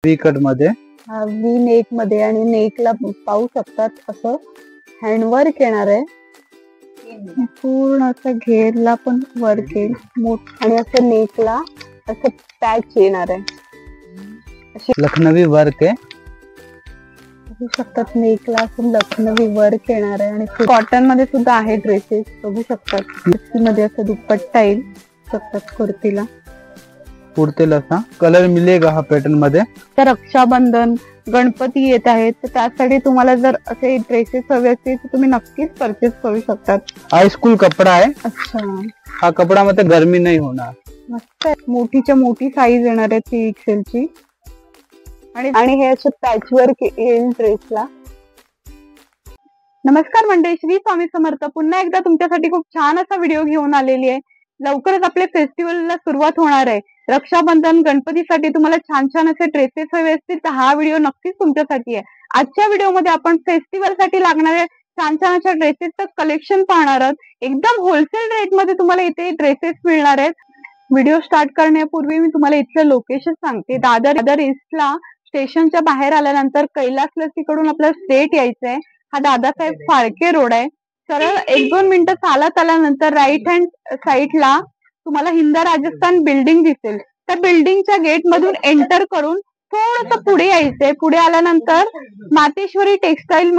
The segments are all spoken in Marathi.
व्ही कट मध्ये, व्ही नेक मध्ये, आणि नेकला पाहू शकतात असं हँडवर्क येणार आहे. पूर्ण असं घेरला पण वर्क येईल आणि असं नेकला असं पॅच येणार आहे. लखनवी वर्क आहे. बघू शकतात नेकला असं लखनवी वर्क येणार आहे. आणि कॉटन मध्ये सुद्धा आहे ड्रेसेस, बघू शकतात. कुर्तीमध्ये असं दुपट्टा येईल शकतात कुर्तीला. कुर्तीला असा कलर मिळेगा हा पॅटर्न मध्ये. तर रक्षाबंधन, गणपती येत आहेत, तर त्यासाठी तुम्हाला जर असे ड्रेसेस हवे असतील तर तुम्ही नक्कीच परचेस करू शकतात. हायस्कूल कपडा आहे. अच्छा, हा कपडा मध्ये गरमी नाही होणार. मस्त आहे. मोठीच्या मोठी साईज येणार आहे 3 XL ची. आणि हे असं पॅचवर्क येईल ड्रेसला. नमस्कार मंडळी, श्री स्वामी समर्थ. पुन्हा एकदा तुमच्यासाठी खूप छान असा व्हिडिओ घेऊन आलेली आहे. लवकरच आपले फेस्टिवलला सुरुवात होणार आहे. रक्षाबंधन, गणपतीसाठी तुम्हाला छान छान असे ड्रेसेस हवे असतील तर हा व्हिडिओ नक्कीच तुमच्यासाठी आहे. आजच्या व्हिडिओमध्ये आपण फेस्टिवलसाठी लागणारे छान छान अशा ड्रेसेसचं कलेक्शन पाहणार आहोत. एकदम होलसेल रेट मध्ये तुम्हाला इथे ड्रेसेस मिळणार आहेत. व्हिडिओ स्टार्ट करण्यापूर्वी मी तुम्हाला इथलं लोकेशन सांगते. दादर ईस्टला स्टेशनच्या बाहेर आल्यानंतर कैलास लस्सीकडून आपल्याला स्ट्रेट यायचंय. हा दादासाहेब फाळके रोड आहे. सरळ 1-2 मिनिटं चालत आल्यानंतर राईट हँड साईडला तुम्हाला हिंदा राजस्थान बिल्डिंग दिसेल. त्या बिल्डिंगच्या गेट मधून एंटर करून थोडस पुढे यायचंय. पुढे आल्यानंतर मातेश्वरी टेक्सटाईल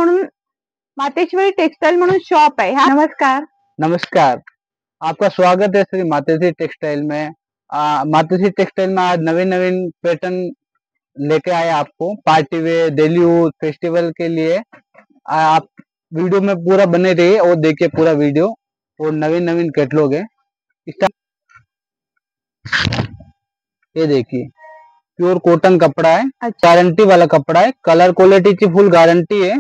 म्हणून शॉप आहे. नमस्कार. नमस्कार, आपका स्वागत है श्री मातेश्वरी टेक्सटाइल में. मातेश्वरी टेक्सटाइल में आज नवीन पैटर्न लेके आए आपको, party wear, daily use, festival के लिए. आप वीडियो में पूरा बने रहिए और देखिए पूरा वीडियो. और नवीन कैटलॉग है. ये देखिए प्योर कॉटन कपड़ा है. गारंटी वाला कपड़ा है. कलर क्वालिटी की फुल गारंटी है.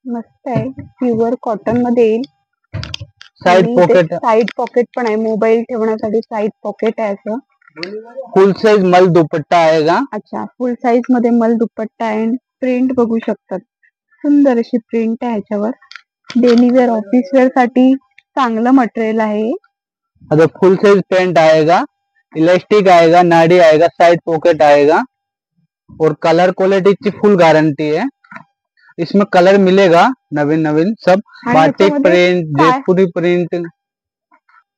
मस्त आहे. प्युअर कॉटन मध्ये येईल. साइड पॉकेट पण आहे. मोबाईल ठेवण्यासाठी साइड पॉकेट आहे. असं फुल साइज मल दुपट्टा आएगा. अच्छा, फुल साइज मध्ये मल दुपट्टा आहे. प्रिंट बघू शकतात, सुंदर अशी प्रिंट आहे ह्याच्यावर. डेली वेअर, ऑफिस वेअर साठी चांगलं मटेरियल आहे. अगर फुल साइज पैंट आएगा, इलास्टिक आएगा, नाड़ी आएगा, साइड पॉकेट आएगा और कलर क्वालिटी की फुल गारंटी है. इसमें कलर मिलेगा नवीन सब. बाटिक प्रिंट, जयपुरी प्रिंट.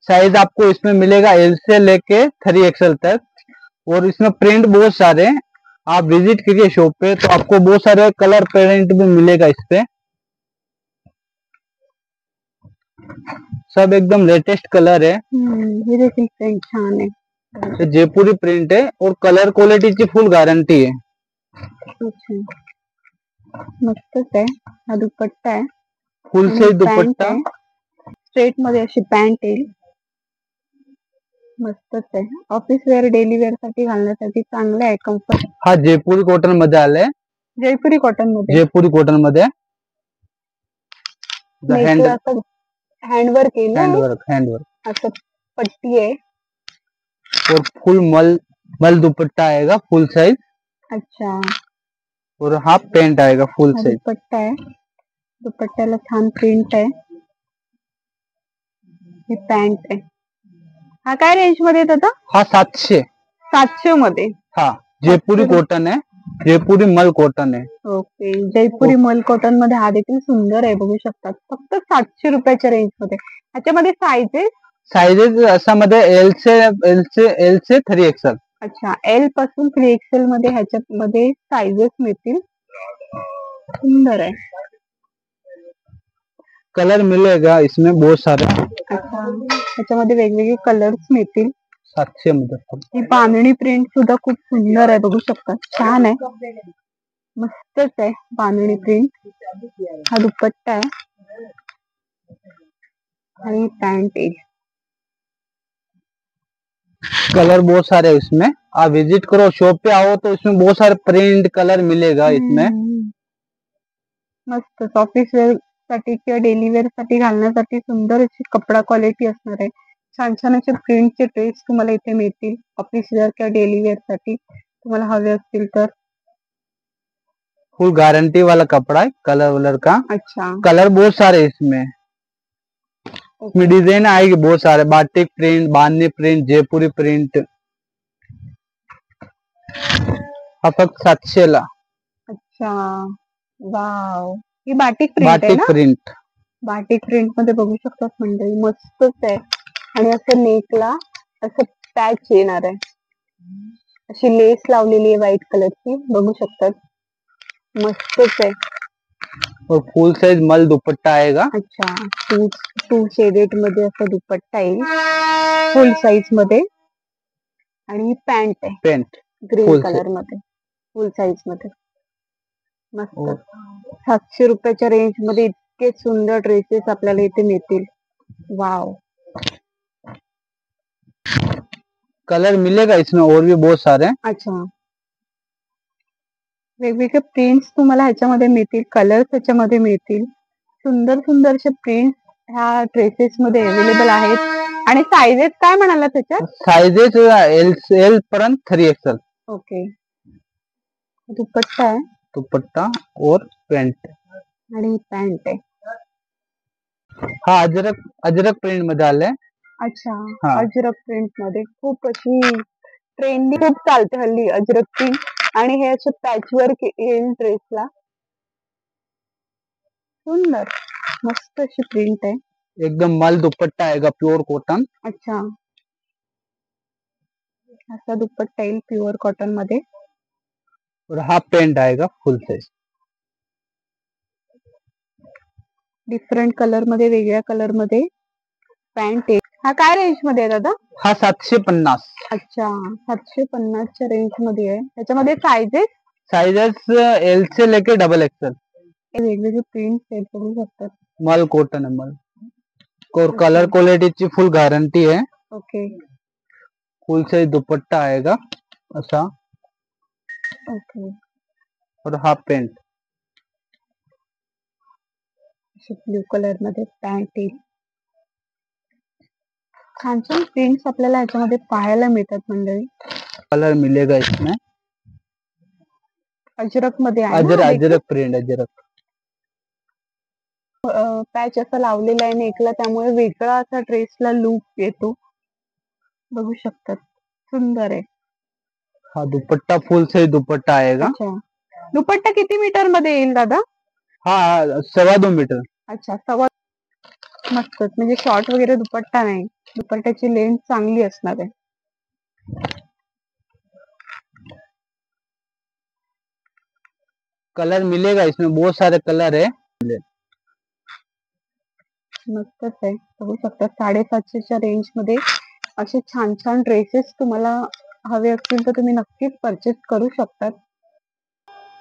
साइज आपको इसमें मिलेगा L से लेके 3XL तक. और इसमें प्रिंट बहुत सारे, आप विजिट कीजिए शॉप पे तो आपको बहुत सारे कलर प्रिंट भी मिलेगा. इस पे सब एकदम लेटेस्ट कलर है. ये देखिए प्रिंट छान है. जयपुरी प्रिंट है और कलर क्वालिटी की फुल गारंटी है. मस्तच आहे. हा दुपट्टा आहे, फुल साइज दुपट्टा. स्ट्रेट मध्ये अशी पॅन्ट येईल. मस्तच आहे. ऑफिस वेअर, डेली वेअर साठी घालण्यासाठी चांगलं आहे. कम्फर्ट. हा जयपुरी कॉटन मध्ये आलाय. जयपुरी कॉटन मध्ये हँडवर्क येईल. हँडवर्क असं पट्टी आहे. और फुल मल दुपट्टा आएगा फुल साइज. अच्छा. और हाफ पैंट आएगा फुल साइज. दुपट्टा आहे. दुपट्ट्याला छान प्रिंट आहे. ही पॅन्ट आहे. हा काय रेंज मध्ये येत? हा 700 मध्ये. हा जयपुरी कॉटन आहे. जयपुरी मल कॉटन आहे. ओके, जयपुरी मल कॉटन मध्ये हा देखील सुंदर आहे. बघू शकतात. फक्त 700 रुपयाच्या रेंज मध्ये. ह्याच्यामध्ये साइजेस असा मध्ये L से 3XL. अच्छा, L पासून 3XL मध्ये ह्याच्यामध्ये साइजेस मिळतील. सुंदर आहे. कलर मिलेगा इसमें बहुत सारे. अच्छा, ह्याच्यामध्ये वेगवेगळे कलर्स मिळतील. 700 मध्ये. ही बांधणी प्रिंट सुद्धा खूप सुंदर आहे. बघू शकता, छान आहे. मस्तच आहे बांधणी प्रिंट. हा दुपट्टा आहे आणि पॅन्ट आहे. कलर बहुत सारे है इसमें. आप विजिट करो, शॉप पे आओ तो इसमें बहुत सारे प्रिंट कलर मिलेगा इसमें. मस्त ऑफिस वेअर साठी किंवा डेली वेअर साठी घालण्यासाठी सुंदर अशी कपडा क्वालिटी असणार आहे. छान छान असे प्रिंटचे ड्रेस तुम्हाला इथे मिळतील. ऑफिस वेअर किंवा डेली वेअर साठी तुम्हाला हवे असतील तर. फुल गारंटी वाला कपड़ा है, कलर का. अच्छा, कलर बहुत सारे इसमें. इसमें डिजाइन आएगी बहुत सारे. बाटिक प्रिंट, बांधनी प्रिंट, जयपुरी प्रिंट. हा फक्त 700 ला. अच्छा, वाव, ही बाटिक प्रिंट आहे बाटिक ना? प्रिंट. बाटिक प्रिंट मध्ये बघू शकतात मंडळी, मस्तच आहे. आणि असं नेकला असं पॅच येणार आहे, अशी लेस लावलेली आहे व्हाईट कलरची, बघू शकतात, मस्तच आहे. और फुल साइज मल दुपट्टा आएगा. अच्छा, टू शेडेड मध्ये असा दुपट्टा येईल फुल साईज मध्ये. आणि ही पॅन्ट आहे पेंट ग्रीन फुल कलर मध्ये, फुल साईज मध्ये, मस्त. 700 रुपयाच्या रेंज मध्ये इतके सुंदर ड्रेसेस आपल्याला इथे मिळतील. वाव. कलर मिलेगा इसमें और भी बहुत सारे. अच्छा, वेगवेगळे प्रिंट्स तुम्हाला ह्याच्यामध्ये मिळतील, कलर्स ह्याच्यामध्ये मिळतील. सुंदर सुंदरसे प्रिंट्स ह्या ड्रेसेस मध्ये अवेलेबल आहेत. आणि साइजेस काय म्हणाला त्याच्यात? साइजेस एल पर्यंत 3XL. ओके. दुपट्टा आहे, दुपट्टा और पेंट. आणि ही पॅन्ट आहे. हा अजरक प्रिंट मध्ये आले. अच्छा, हा. अजरक प्रिंट मध्ये खूप अशी ट्रेंडी खूप चालते हल्ली अजरक प्रिंट. आणि हे असे पॅचवर्क येईल ड्रेसला, सुंदर मस्त अशी प्रिंट आहे. एकदम मल दुपट्टा आएगा प्योर कॉटन. अच्छा, असा दुपट्टा येईल प्युअर कॉटन मध्ये. और हाफ पेंट आएगा फुल साइज. डिफरंट कलर मध्ये, वेगळ्या कलर मध्ये पॅन्ट आहे. हा काय रेंज मध्ये आहे दादा? हा 750. अच्छा, 750 च्या रेंज मध्ये आहे. त्याच्यामध्ये साइजेस एल से लेके XXL. वेगवेगळे प्रिंट आहेत, बघू शकतात. मल कॉटन है मल. और कलर क्वालिटी ची फुल गारंटी है. ओके. फुल साइज दुपट्टा आएगा ऐसा. ओके. और हाफ पेंट. ब्लू कलर मध्ये पॅन्ट येईल. छान छान प्रिंट्स आपल्याला ह्याच्यामध्ये पाहायला मिळतात मंडळी. कलर मिलेगा इसमें. अजरक मध्ये आहे ना? अजरक प्रिंट अजरक. पॅच असं लावलेला आहे नेकला, त्यामुळे वेगळा असा ड्रेसला लुक येतो, बघू शकतात. सुंदर आहे. हा दुपट्टा फुल साइज दुपट्टा आएगा. अच्छा, दुपट्टा किती मीटर मध्ये येईल दादा? हा 2.25 मीटर. अच्छा, सव्वा. मस्तच, म्हणजे शॉर्ट वगैरे दुपट्टा नाही, दुपट्ट्याची लेंथ चांगली असणार आहे. कलर मिलेगा इसमें बहुत सारे कलर है. मस्तच आहे, बघू शकता. 750च्या रेंज मध्ये असे छान छान ड्रेसेस तुम्हाला हवे असतील तर तुम्ही नक्कीच परचेस करू शकतात.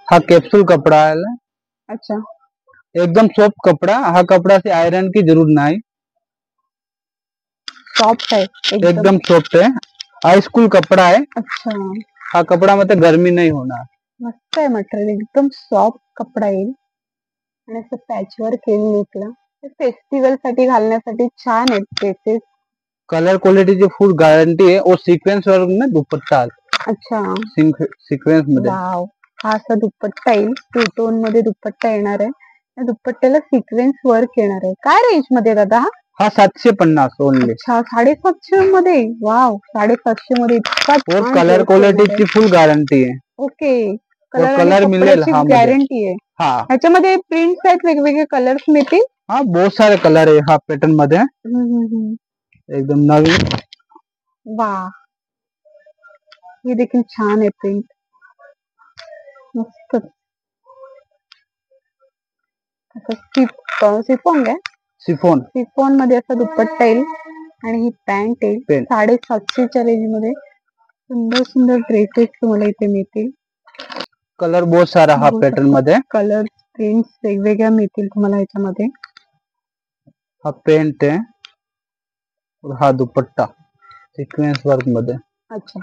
हा कैप्सूल कपड़ा है. अच्छा, एकदम सॉफ्ट कपड़ा. हा कपड़ा से आयरन की जरूरत नहीं. सॉफ्ट आहे एकदम सॉफ्ट है. हाई स्कूल कपड़ा है. अच्छा, हा कपड़ा मतलब गर्मी नहीं होना. मस्त आहे मटेरियल, एकदम सॉफ्ट कपडा येईल. आणि असं पॅचवर्क येईल नेकला. फेस्टिवल साठी घालण्यासाठी छान आहेत ड्रेसेस. कलर क्वालिटी ची फुल गारंटी है. और सीक्वेंस वर्क में दुपट्टा. अच्छा, सीक्वेंस मध्ये. वाव. हा असा दुपट्टा येईल, टू टोन मध्ये दुपट्टा येणार आहे. या दुपट्ट्याला सिक्वेन्स वर्क येणार आहे. काय रेंज मध्ये दादा हा? हा 750 ओनली. अच्छा, 750 मध्ये. वाव, 750 मध्ये इतका और छान कलर dress क्वालिटी येणार आहे. ची फुल गारंटी है. ओके. और कलर कलर मिळेल हा मध्ये. गॅरंटी आहे. हा ह्याच्यामध्ये प्रिंट्स आहेत, वेगवेगळे कलर्स मिळतील. हा बहुत सारे कलर है हा पैटर्न मध्ये. एकदम नवीन. वा, हे देखील छान आहे प्रिंट, मस्त. सिफॉन आहे. सिफॉन मध्ये असा दुपट्टा येईल आणि ही पॅन्ट येईल. 750च्या रेंज मध्ये सुंदर सुंदर ड्रेसेस तुम्हाला इथे मिळतील. कलर बहुत सारा हा पॅटर्न मध्ये. कलर प्रिंट्स वेगवेगळ्या मिळतील तुम्हाला ह्याच्यामध्ये. हा पेंट है और हा दुपट्टा सीक्वेंस वर्क मध्ये. अच्छा,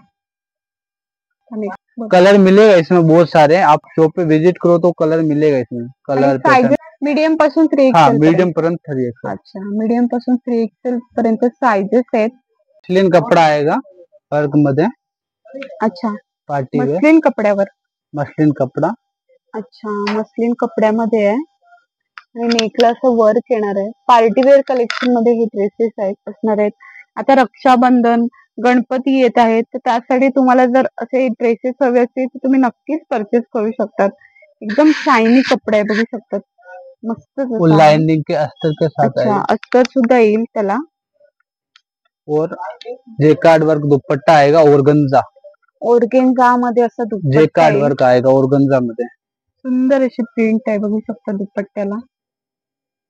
कलर मिलेगा इसमें बहुत सारे. आप शॉप पे विजिट करो तो कलर मिलेगा इसमें. कलर पैटर्न मीडियम पासून 3XL. हा मीडियम पर्यंत 3XL. अच्छा, मीडियम पासून 3XL पर्यंत साइजेस आहेत. मसलिन कपड़ा आएगा वर्क मध्ये. अच्छा, पार्टी वेयर मस्लिन कपड्यावर. मसलिन कपड़ा. अच्छा, मस्लिन कपड्यामध्ये आहे आणि नेकला असं वर्क येणार आहे. पार्टीवेअर कलेक्शन मध्ये हे ड्रेसेस आहेत असणार आहेत. आता रक्षाबंधन, गणपती येत आहेत, तर त्यासाठी तुम्हाला जर असे ड्रेसेस हवे असतील तर तुम्ही नक्कीच परचेस करू शकतात. एकदम शायनी कपडे आहे, बघू शकतात. मस्त फुल लाइनिंग के अस्तर के साथ अच्छा, आएगा अस्तर सुद्धा येईल त्याला. और जेकार्ड वर्क दुपट्टा आएगा ऑर्गेन्जा. ऑर्गेन्झा मध्ये असं दुपट्टा जेकार्ड येईल. वर्क आएगा ऑर्गेन्जा मध्ये. सुंदर अशी प्रिंट आहे, बघू शकता दुपट्ट्याला.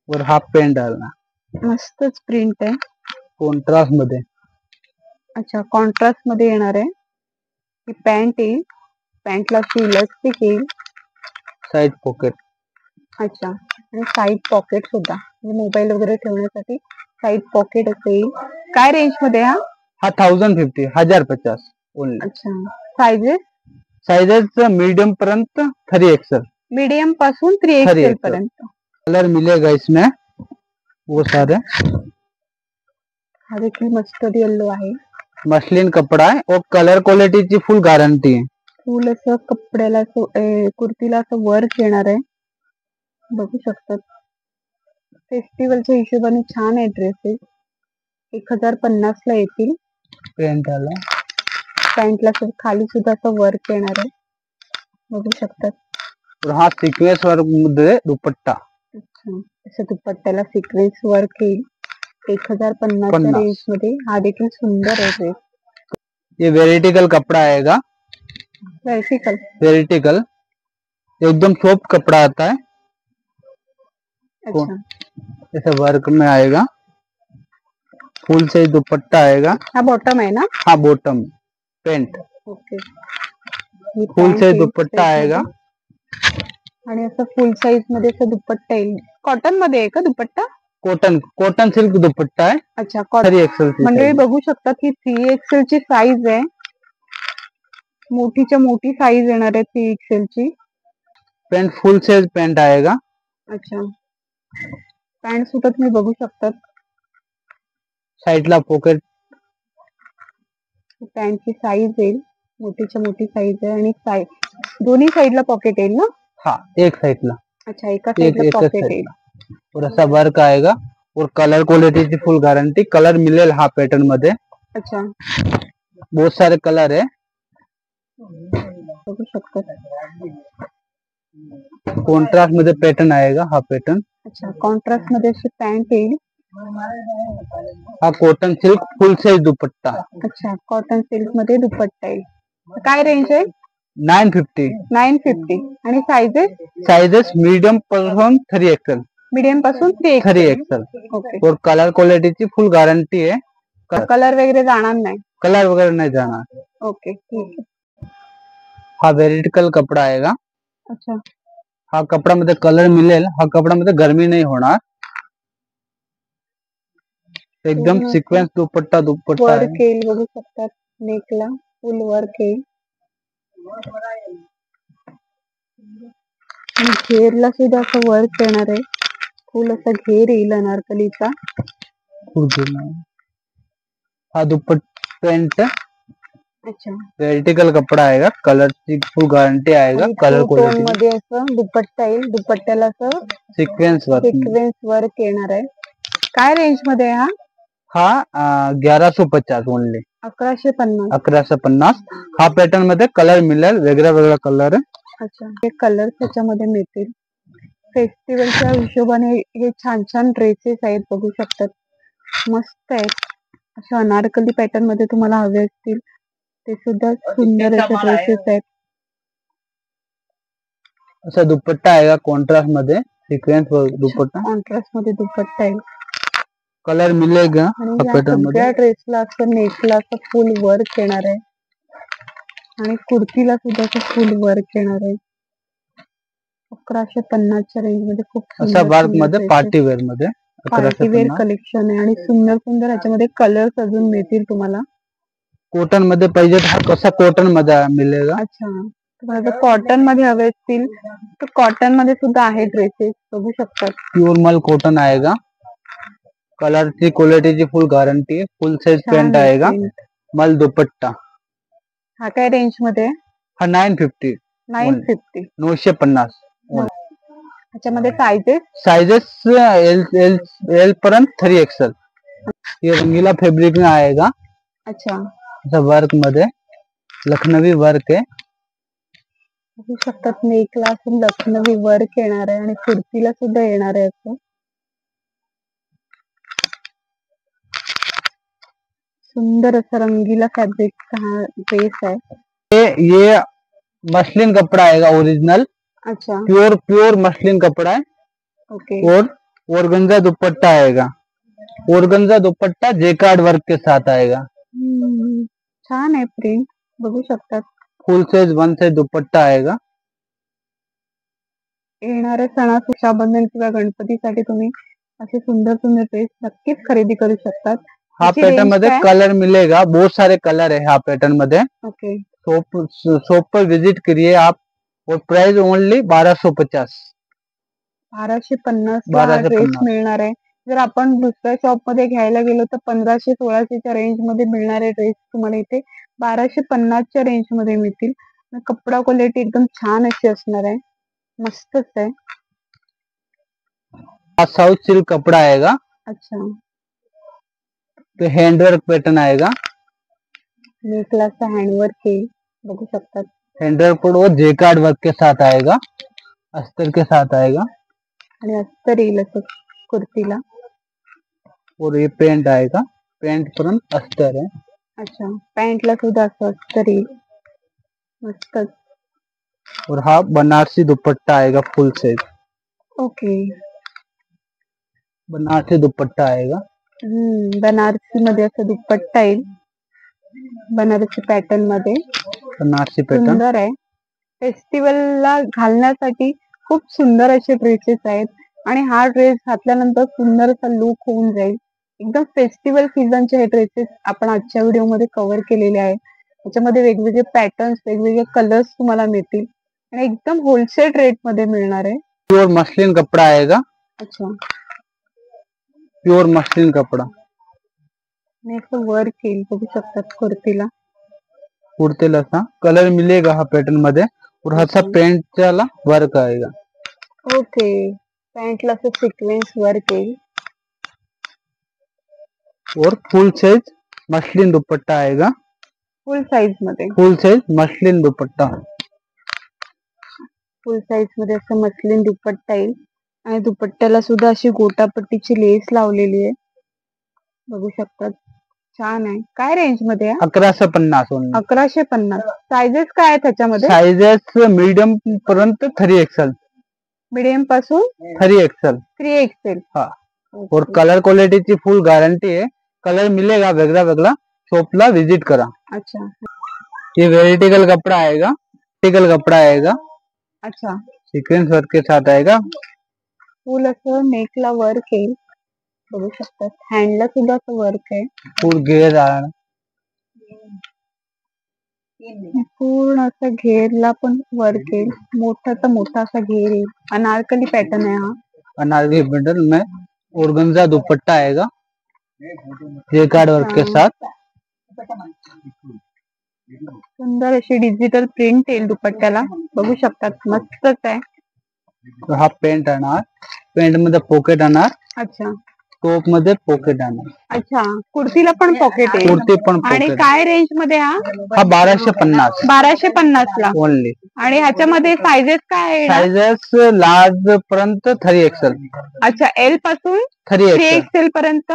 और हाफ पैंट डालना मस्तच प्रिंट आहे. कॉन्ट्रास्ट मध्ये. अच्छा, कॉन्ट्रास्ट मध्ये येणार आहे. ही पॅन्ट येईल, पॅन्टला इलास्टिक येईल. Side pocket. अच्छा, आणि साईड पॉकेट सुद्धा, म्हणजे मोबाईल वगैरे ठेवण्यासाठी साईड पॉकेट असं येईल. काय रेंज मध्ये हा? हा 1050 1050 ओनली. अच्छा, साइजेस साइजेस मीडियम पर्यंत 3XL. मीडियम पासून 3XL 3XL पर्यंत. कलर मिलेगा इसमें वो सारे. हा देखील मस्टर्ड येल्लो आहे. मसलिन कपड़ा है और कलर क्वालिटी ची फुल गारंटी है. फुल असं कपड्याला असं कुर्तीला असं वर्क येणार आहे, बघू शकतात. फेस्टिवलच्या हिशोबाने छान आहे ड्रेसेस. 1050 ला येतील. पेंट आला. पॅन्टला खाली सुद्धा असं वर्क येणार आहे, बघू शकतात. और हाँ सीक्वेंस वर्क मध्ये दुपट्टा. अच्छा, असं दुपट्ट्याला सिक्वेन्स वर्क येईल. 1050 रेंज मध्ये. हा देखील सुंदर आहे ड्रेस. ये वेरिटिकल कपड़ा आएगा. वेरिटिकल एकदम सॉफ्ट कपड़ा आता है. अच्छा, ऐसे वर्क में आएगा. फुल साइज दुपट्टा आएगा. हा बॉटम आहे ना? हाँ bottom pant. Okay, full size dupatta आएगा. आणि असं फुल साइज मध्ये असं दुपट्टा येईल. कॉटन मध्ये आहे का दुपट्टा? कॉटन सिल्क दुपट्टा है. अच्छा, कॉटन. 3XL मंडळी बघू शकतात ही 3XL ची साईज आहे. मोठीच्या मोठी साईज येणार आहे 3XL ची. पेंट फुल साइज पेंट आएगा. अच्छा, पॅन्ट सुद्धा तुम्ही बघू शकतात. साइडला पॉकेट. पॅन्टची साईज येईल, मोठीच्या मोठी साईज आहे. आणि दोन्ही साईडला पॉकेट येईल ना? हाँ एक साइडला. अच्छा, एका साईडला पॉकेट येईल. और ऐसा वर्क आएगा. और कलर क्वालिटी की फुल गारंटी. कलर मिलेल हा पॅटर्न मध्ये. अच्छा, बहुत सारे कलर है. बघू शकतात. कॉन्ट्रास्ट मध्ये पॅटर्न आएगा हा पॅटर्न. अच्छा, कॉन्ट्रास्ट मध्ये अशी पॅन्ट येईल. हा कॉटन सिल्क फुल साइज दुपट्टा. अच्छा, कॉटन सिल्क मध्ये दुपट्टा येईल. काय रेंज आहे? 950. 950. आणि साइजेस मीडियम पासून 3XL. मीडियम पासून 3XL. ओके. और कलर क्वालिटी ची फुल गारंटी है. कलर वगैरे जाणार नाही? कलर वगैरह नहीं जाना. ओके, ठीक आहे. हा वेरिटिकल कपड़ा आएगा. अच्छा, हा कपड़ा मध्ये कलर मिलेल. हा कपड़ा मध्ये गर्मी नहीं होणार. एकदम सिक्वेन्स दुपट्टा वर्क येईल, बघू शकतात. नेकला फुल वर्क येईल. आणि घेरला सुद्धा असं वर्क येणार आहे. फुल असा घेर येईल अनारकलीचा. हा दुपट्टा पेंट. अच्छा, वेरिटिकल कपड़ा आएगा. कलर की फुल गारंटी आएगा. कलर क्वालिटी मध्ये असं दुपट्टा येईल. दुपट्ट्याला असं सिक्वेन्स वर्क येणार आहे. काय रेंज मध्ये आहे हा? हा 1150 ओनली. 1150. 1150. हा पॅटर्न मध्ये कलर मिळेल. वेगळा वेगळा कलर आहे. अच्छा, हे कलर त्याच्यामध्ये मिळतील. फेस्टिवलच्या हिशोबाने हे छान छान ड्रेसेस आहेत, बघू शकतात. मस्त आहेत. अशा अनारकली पॅटर्न मध्ये तुम्हाला हवे असतील ते सुद्धा सुंदर असे ड्रेसेस आहेत. असा दुपट्टा आएगा कॉन्ट्रास्ट मध्ये. सिक्वेन्स दुपट्टा. कॉन्ट्रास्ट मध्ये दुपट्टा येईल. कलर मिलेगा आणि या सगळ्या ड्रेसला असं नेकला असं फुल वर्क येणार आहे. आणि कुर्तीला सुद्धा असं फुल वर्क येणार आहे. 1150 रेंज मध्ये खूप असा वर्क मध्ये पार्टी वेअर मध्ये. पार्टी वेअर कलेक्शन आहे. आणि सुंदर सुंदर याच्यामध्ये कलर्स अजून मिळतील तुम्हाला. कॉटन मध्ये पाहिजे हा कसा कॉटन मध्ये मिळेगा. अच्छा, तुम्हाला जर कॉटन मध्ये हवे असतील तर कॉटन मध्ये सुद्धा आहे ड्रेसेस, बघू शकतात. प्युअर मल कॉटन आएगा. कलर की क्वालिटी की फुल गारंटी है. फुल साइज पेंट आएगा. मल दुपट्टा. हा काय रेंज मध्ये? हा 950. 950. त्याच्यामध्ये साइजेस एल पर्यंत 3XL. ये रंगीला फैब्रिक में आएगा. अच्छा, असं वर्क मध्ये लखनवी वर्क आहे. बघू शकतात नेकला असून लखनवी वर्क येणार आहे आणि कुर्तीला सुद्धा येणार आहे असं सुंदर असं रंगीला फॅब्रिक हा ड्रेस आहे. ये मसलिन कपड़ा आएगा ओरिजिनल, अच्छा, प्योर प्योर मसलिन कपड़ा है. ओके. और ऑर्गेन्जा दुपट्टा आएगा. ऑर्गेन्जा दुपट्टा जेकार्ड वर्क के साथ आएगा. छान आहे प्रिंट, बघू शकतात. फुल साइज वन साइज दुपट्टा आएगा. येणाऱ्या सणासुदीबद्दल किंवा गणपतीसाठी तुम्ही असे सुंदर सुंदर ड्रेस नक्कीच खरेदी करू शकतात. हा याची पैटर्न range मध्ये काय? कलर मिलेगा, बहुत सारे कलर है हा पैटर्न मध्ये. ओके, शॉप पर विजिट करिए आप. और प्राइस ओनली 1250. 1250 ला हा ड्रेस 1250. मिळणार आहे. जर आपण दुसऱ्या शॉप मध्ये घ्यायला गेलो तर 1500-1600च्या रेंज मध्ये मिळणारे ड्रेस तुम्हाला इथे 1250च्या रेंज मध्ये मिळतील. कपडा क्वालिटी एकदम छान अशी असणार आहे, मस्तच आहे. साउथ सिल्क कपड़ा आएगा. अच्छा, तो हैंडवर्क पैटर्न आएगा. नेकलाचा हँडवर्क येईल, बघू शकतात. हैंडवर्क और जेकार्ड वर्क के साथ आएगा, अस्तर के साथ आएगा. आणि अस्तर येईल असं कुर्तीला. और ये पेंट आएगा, पेंट पर अस्तर है. अच्छा, पॅन्टला सुद्धा असं अस्तर येईल, मस्तच. और हा बनारसी दुपट्टा आएगा फुल साइज. ओके, बनारसी दुपट्टा आएगा. बनारसी मध्ये असं दुपट्टा येईल, बनारसी पॅटर्न मध्ये. बनारसी पैटर्न सुंदर आहे. फेस्टिवलला घालण्यासाठी खूप सुंदर असे ड्रेसेस आहेत आणि हा ड्रेस घातल्यानंतर सुंदर असा लुक होऊन जाईल. एकदम फेस्टिवल सीझनचे हे ड्रेसेस आपण आजच्या व्हिडिओमध्ये कव्हर केलेले आहे. त्याच्यामध्ये वेगवेगळे पॅटर्न्स, वेगवेगळे कलर्स तुम्हाला मिळतील आणि एकदम होलसेल रेट मध्ये मिळणार आहे. प्योर मसलिन कपड़ा आएगा. अच्छा, प्योर मसलिन कपड़ा. आणि असं वर्क येईल, बघू शकतात कुर्तीला. कुर्तेला असा कलर मिलेगा हा पैटर्न मध्ये. और हा पेंटला वर्क आएगा. ओके, पॅन्टला असं सिक्वेन्स वर्क येईल. और फुल साइज मसलिन दुपट्टा आएगा. फुल साईज मध्ये, फुल साइज मसलिन दुपट्टा. फुल साईज मध्ये असं मसलिन दुपट्टा येईल आणि दुपट्ट्याला सुद्धा अशी गोटापट्टीची लेस लावलेली आहे, बघू शकतात. छान आहे. काय रेंज मध्ये आहे? 1150 ओनली. 1150. सायझेस काय आहे त्याच्यामध्ये? साइजेस मीडियम पर्यंत 3XL. मीडियम पासून 3XL. 3XL. हाँ. और कलर क्वालिटीची फुल गॅरंटी आहे. कलर मिलेगा वेगळा वेगळा. शॉपला विजिट करा. अच्छा, ये वेरिटिकल कपड़ा आएगा. वेरिटिकल कपड़ा आएगा, अच्छा. सीक्वेंस वर्क के साथ आएगा. फुल असं नेकला वर्क येईल, बघू शकतात. हँडला सुद्धा असं वर्क आहे. फुल घेर आएगा. पूर्ण असं घेरला पण वर्क येईल, मोठाचा मोठा असा घेर येईल. अनारकली पॅटर्न आहे हा. अनारकली पैटर्न में ऑर्गेन्जा दुपट्टा आएगा जेकार्ड वर्क के साथ. सुंदर अशी डिजिटल प्रिंट येईल दुपट्ट्याला, बघू शकतात. मस्तच आहे. तो हा पेंट येणार. पेंट मध्ये पॉकेट येणार. अच्छा, टॉप मध्ये पॉकेट येणार. अच्छा. कुर्तीला पण पॉकेट आहे कुर्ती पण आणि पॉकेट. काय रेंज मध्ये हा? हा 1250 1250 ला. ओनली. आणि ह्याच्यामध्ये सायझेस काय आहे? साइजेस लार्ज पर्यंत 3XL. अच्छा, एल पासून 3XL 3XL पर्यंत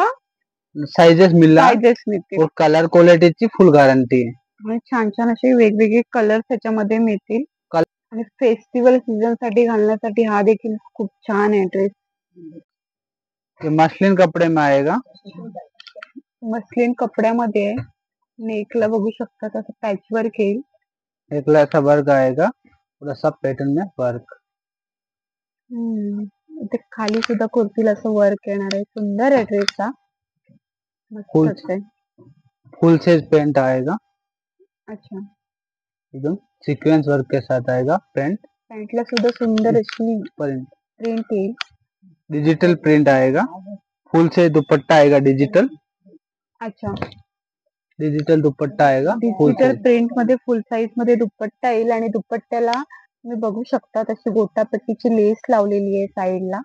साइजेस मिळणार. सायझेस मिळतील और कलर क्वालिटीची फुल गॅरंटी आहे. आणि छान छान असे वेगवेगळे कलर्स ह्याच्यामध्ये मिळतील. आणि फेस्टिवल सीझन साठी घालण्यासाठी हा देखील खूप छान आहे ड्रेस. ये मसलिन कपड़े में आएगा. मस्लिन कपड्यामध्ये आहे. नेकला बघू शकतात असं पॅच वर्क येईल. एक ऐसा वर्क आएगा और सब पैटर्न में वर्क. इथे खाली सुद्धा कुर्तीला असं वर्क येणार आहे. सुंदर आहे ड्रेस हा, मस्तच आहे. फुल साइज पेंट आएगा. अच्छा, एकदम सीक्वेंस वर्क के साथ आएगा पेंट. पॅन्टला सुद्धा सुंदर अशी प्रिंट प्रिंट येईल. डिजिटल प्रिंट आएगा. फुल साइज दुपट्टा आएगा डिजिटल. अच्छा, डिजिटल दुपट्टा आएगा. फुल डिजिटल साइज प्रिंट मध्ये फुल साईज मध्ये दुपट्टा येईल आणि दुपट्ट्याला तुम्ही बघू शकता अशी गोटापट्टीची लेस लावलेली आहे साईडला.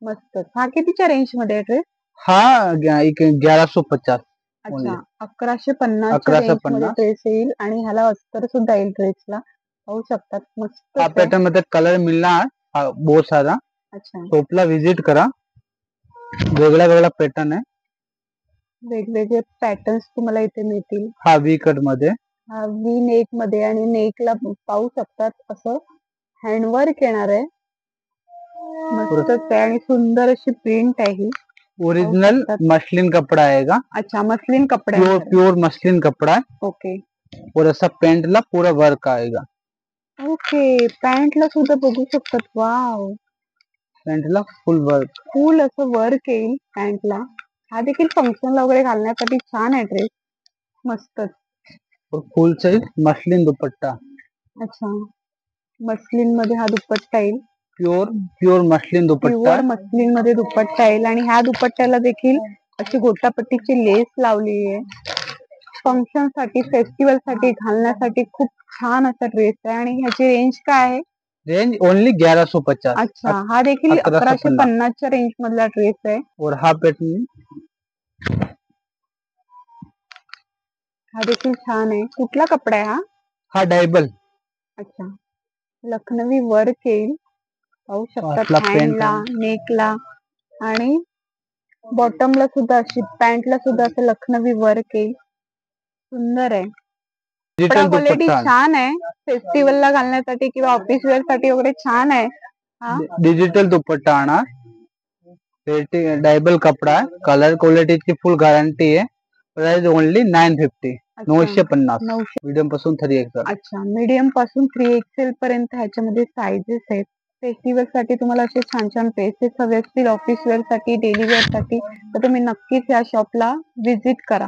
मस्त. हा कितीच्या रेंज मध्ये ड्रेस? हा 1150. अच्छा, 1150 1150 मध्ये ड्रेस येईल आणि ह्याला अस्तर सुद्धा येईल ड्रेसला. पाहू शकतात मस्त. हा पॅटर्न मध्ये कलर मिळणार बहुत सारा. अच्छा, शॉपला व्हिजिट करा, वेगळा वेगळा पॅटर्न आहे. वेगवेगळे पॅटर्न्स तुम्हाला इथे मिळतील. हा वी कट मध्ये, हा व्ही नेक मध्ये आणि नेकला पाहू शकतात असं हँडवर्क येणार आहे. मस्तच आहे आणि सुंदर अशी प्रिंट आहे ही. ओरिजिनल मसलिन कपड़ा आएगा. अच्छा, मसलिन कपड़ा प्योर प्योर मसलिन कपड़ा है. ओके और ऐसा पैंट ला पूरा वर्क आएगा. ओके, पॅन्ट ला सुद्धा बघू शकतात. वाव, पैंट ला फुल वर्क. फुल असं वर्क येईल पॅन्टला. हा देखील फंक्शनला वगैरे घालण्यासाठी छान आहे ड्रेस. मस्तच. और फुल साइज मसलिन दुपट्टा. अच्छा, मसलिन मध्ये हा दुपट्टा येईल. प्योर प्योर मसलिन दुपट्टा. प्युअर मसलिन मध्ये दुपट्टा येईल आणि ह्या दुपट्ट्याला देखील अशी गोटापट्टीची लेस लावली आहे. फंक्शन साठी, फेस्टिवल साठी घालण्यासाठी खूप छान असा ड्रेस आहे. आणि ह्याची रेंज काय आहे? Range only 1150. अच्छा, हा देखील 1150 च्या रेंज मधला ड्रेस आहे. और हा पॅटर्न, हा देखील छान आहे. कुठला कपडा आहे हा? हा डायबल. अच्छा, लखनवी वर्क येईल. पाहू शकतात हँडला, नेकला आणि बॉटमला सुद्धा अशी, पॅन्टला सुद्धा असं लखनवी वर्क येईल. सुंदर आहे. कपडा क्वालिटी छान आहे. फेस्टिवलला घालण्यासाठी किंवा ऑफिस वेअर साठी वगैरे छान आहे. डिजिटल दुपट्टा आना. डायबल कपड़ा है. कलर क्वालिटी की फुल गारंटी है. Price only 950. 950. मीडियम पासून 3XL. अच्छा, मीडियम पासून 3XL पर्यंत ह्याच्यामध्ये साइजेस आहेत. फेस्टिवल साठी तुम्हाला असे छान छान ड्रेसेस हवे असतील, ऑफिस वेअर साठी, डेली वेअर साठी, तर तुम्ही नक्कीच या शॉपला व्हिजिट करा.